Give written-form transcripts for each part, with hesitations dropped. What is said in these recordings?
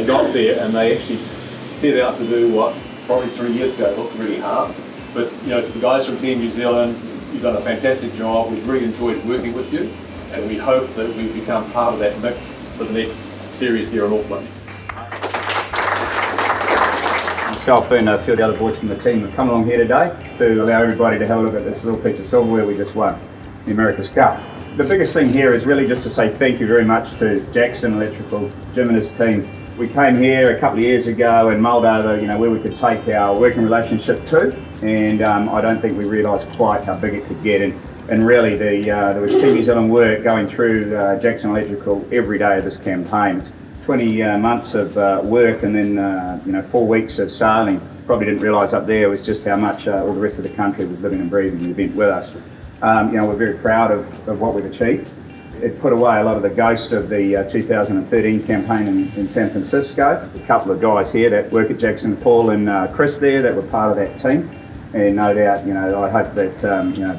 they got there and they actually set out to do what probably 3 years ago looked really hard. But to the guys from Team New Zealand, you've done a fantastic job. We've really enjoyed working with you, and we hope that we've become part of that mix for the next series here in Auckland. Myself and a few of the other boys from the team have come along here today to allow everybody to have a look at this little piece of silverware we just won, the America's Cup. The biggest thing here is really just to say thank you very much to Jackson Electrical, Jim and his team. We came here a couple of years ago and mulled over where we could take our working relationship to, and I don't think we realised quite how big it could get. And really there was Team New Zealand work going through Jackson Electrical every day of this campaign. 20 months of work and then 4 weeks of sailing. Probably didn't realise up there was just how much all the rest of the country was living and breathing the event with us. We're very proud of what we've achieved. It put away a lot of the ghosts of the 2013 campaign in San Francisco. A couple of guys here that work at Jackson, Paul and Chris there, that were part of that team. And no doubt, I hope that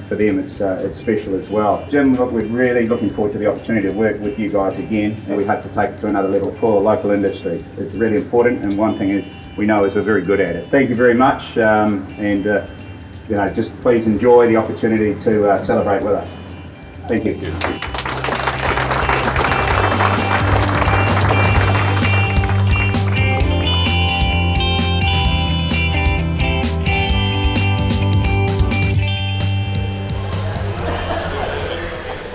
for them it's special as well. Jim, look, we're really looking forward to the opportunity to work with you guys again, and we hope to take it to another level for local industry. It's really important, and one thing is we know is we're very good at it. Thank you very much, just please enjoy the opportunity to celebrate with us. Thank you.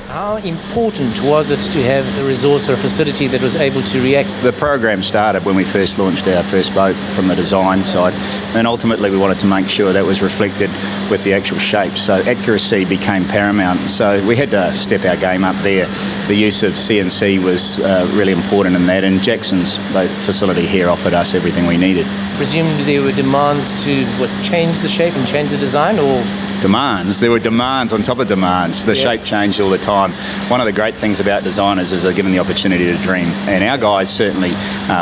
How important was it to have a resource or a facility that was able to react? The program started when we first launched our first boat from the design side, and ultimately we wanted to make sure that was reflected with the actual shape, so accuracy became paramount. So we had to step our game up there. The use of CNC was really important in that, and Jackson's boat facility here offered us everything we needed. Presumably there were demands to change the shape and change the design, or? Demands. There were demands on top of demands. The shape changed all the time. One of the great things about designers is they're given the opportunity to dream. And our guys certainly,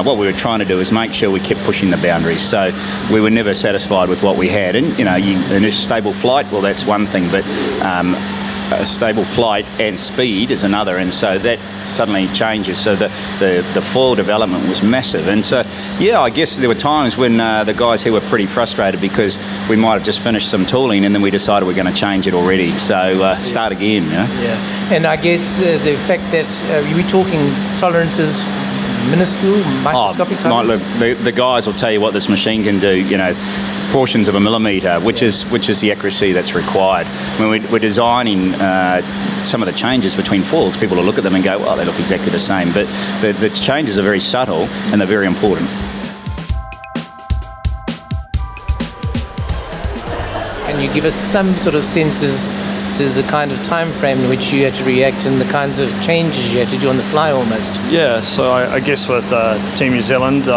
what we were trying to do is make sure we kept pushing the boundaries. So we were never satisfied with what we had. And, in a stable flight, well, that's one thing, but a stable flight and speed is another, and so that suddenly changes. So the foil development was massive, and so I guess there were times when the guys here were pretty frustrated because we might have just finished some tooling and then we decided we're going to change it already, so start again. And I guess the fact that we're talking tolerances, minuscule, microscopic tolerance. Look, the guys will tell you what this machine can do, portions of a millimetre, which is the accuracy that's required. When we're designing some of the changes between foils, people will look at them and go, well, they look exactly the same, but the changes are very subtle and they're very important. Can you give us some sort of senses to the kind of time frame in which you had to react and the kinds of changes you had to do on the fly almost? Yeah, so I guess with Team New Zealand,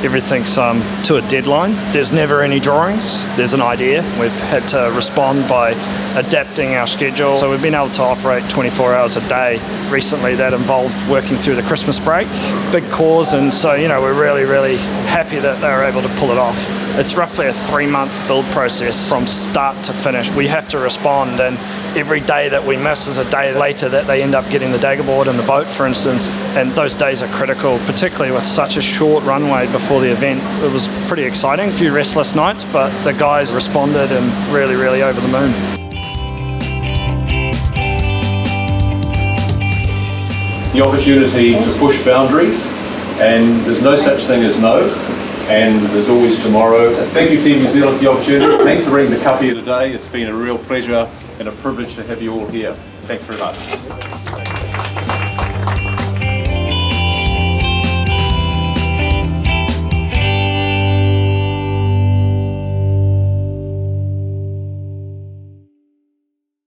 everything's to a deadline. There's never any drawings, there's an idea. We've had to respond by adapting our schedule. So we've been able to operate 24 hours a day. Recently that involved working through the Christmas break. Big cause, and so we're really, really happy that they were able to pull it off. It's roughly a 3-month build process from start to finish. We have to respond, and every day that we miss is a day later that they end up getting the daggerboard in the boat, for instance, and those days are critical, particularly with such a short runway before the event. It was pretty exciting, a few restless nights, but the guys responded and really, really over the moon. The opportunity to push boundaries, and there's no such thing as no, and there's always tomorrow. Thank you, Team New Zealand, for the opportunity. Thanks for bringing the cup here today. It's been a real pleasure and a privilege to have you all here. Thanks very much.